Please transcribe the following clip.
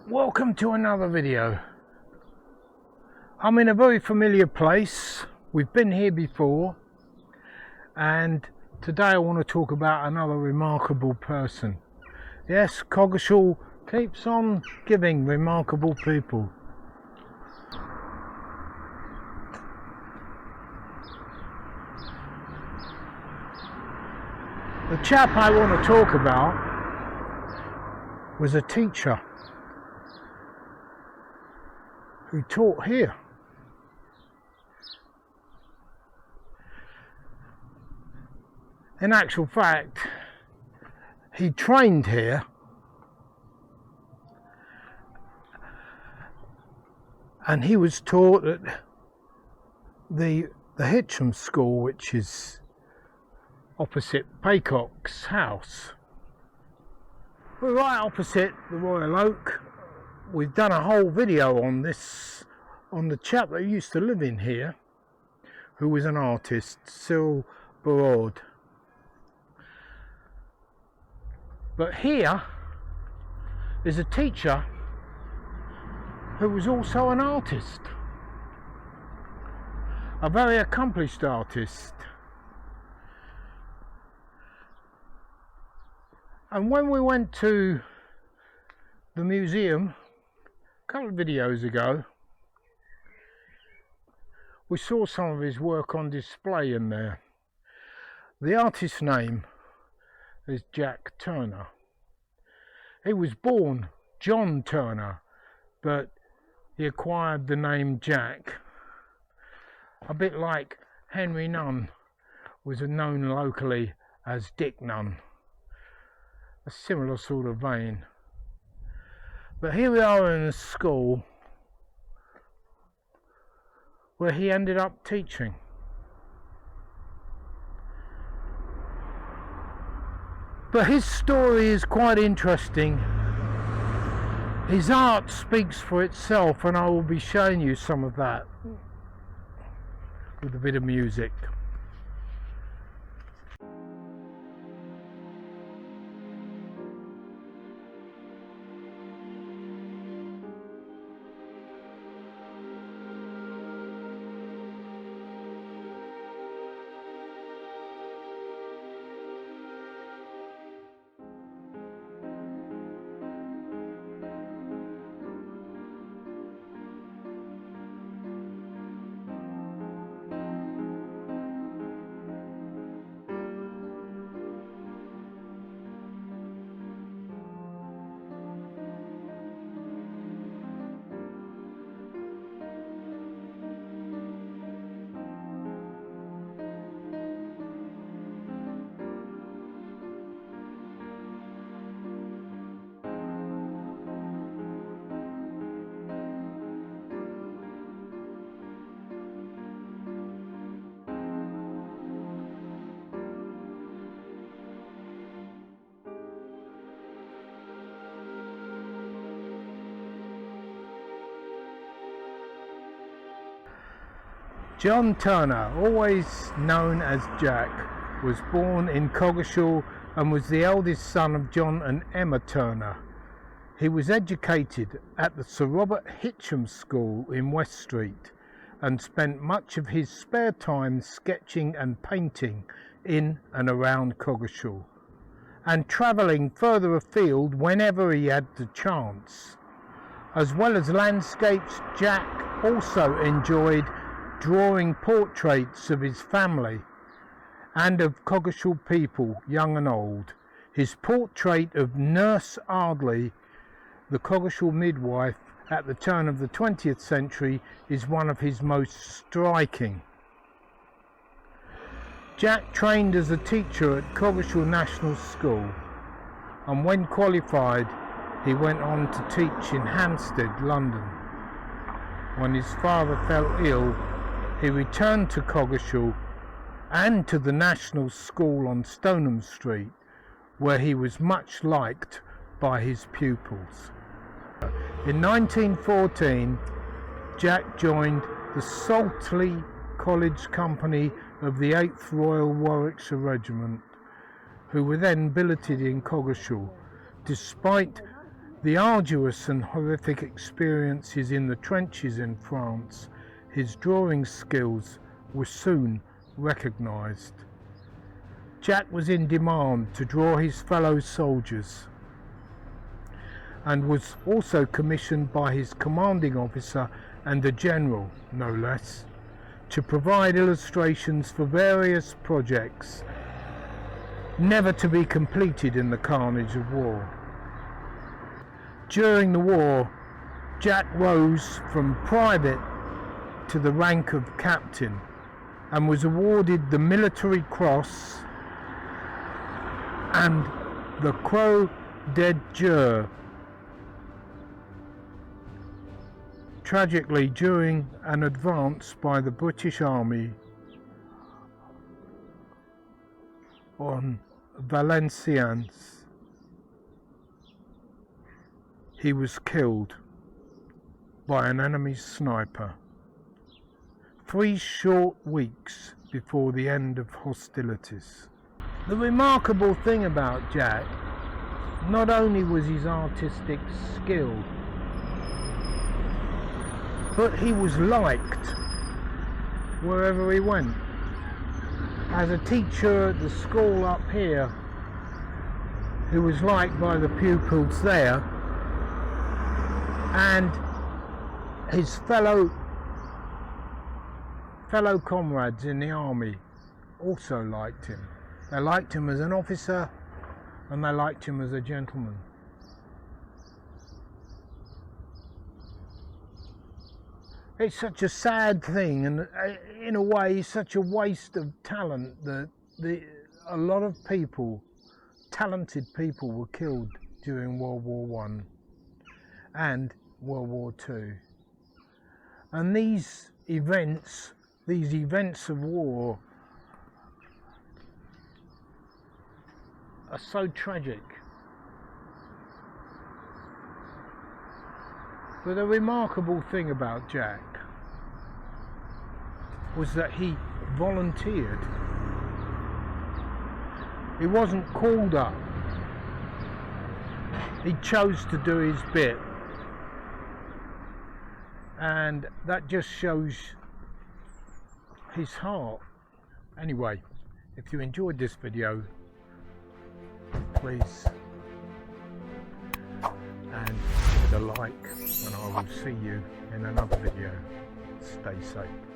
Welcome to another video. I'm in a very familiar place. We've been here before, and today I want to talk about another remarkable person. Yes, Coggeshall keeps on giving remarkable people. The chap I want to talk about was a teacher who taught here. In actual fact, he trained here and he was taught at the Hitcham School, which is opposite Paycock's house. We're right opposite the Royal Oak. We've done a whole video on this, on the chap that used to live in here, who was an artist, Cyril Barod. But here is a teacher who was also an artist, a very accomplished artist. And when we went to the museum a couple of videos ago, we saw some of his work on display in there. The artist's name is Jack Turner. He was born John Turner, but he acquired the name Jack, a bit like Henry Nunn was known locally as Dick Nunn, a similar sort of vein. But here we are in a school where he ended up teaching. But his story is quite interesting. His art speaks for itself, and I will be showing you some of that with a bit of music. John Turner, always known as Jack, was born in Coggeshall and was the eldest son of John and Emma Turner. He was educated at the Sir Robert Hitcham School in West Street and spent much of his spare time sketching and painting in and around Coggeshall, and travelling further afield whenever he had the chance. As well as landscapes, Jack also enjoyed drawing portraits of his family and of Coggeshall people, young and old. His portrait of Nurse Ardley, the Coggeshall midwife at the turn of the 20th century, is one of his most striking. Jack trained as a teacher at Coggeshall National School, and when qualified he went on to teach in Hampstead, London. When his father fell ill, he returned to Coggeshall and to the National School on Stoneham Street, where he was much liked by his pupils. In 1914, Jack joined the Saltley College Company of the 8th Royal Warwickshire Regiment, who were then billeted in Coggeshall, despite the arduous and horrific experiences in the trenches in France, his drawing skills were soon recognised. Jack was in demand to draw his fellow soldiers, and was also commissioned by his commanding officer and the general, no less, to provide illustrations for various projects never to be completed in the carnage of war. During the war, Jack rose from private to the rank of captain and was awarded the Military Cross and the Croix de Guerre. Tragically, during an advance by the British Army on Valenciennes, he was killed by an enemy sniper 3 short weeks before the end of hostilities. The remarkable thing about Jack, not only was his artistic skill, but he was liked wherever he went. As a teacher at the school up here, who was liked by the pupils there, and his fellow comrades in the army also liked him. They liked him as an officer, and they liked him as a gentleman. It's such a sad thing, and in a way such a waste of talent that a lot of people, talented people, were killed during World War I and World War II. And these events of war are so tragic. But the remarkable thing about Jack was that he volunteered. He wasn't called up. He chose to do his bit. And that just shows his heart. Anyway, if you enjoyed this video, please and hit a like, and I will see you in another video. Stay safe.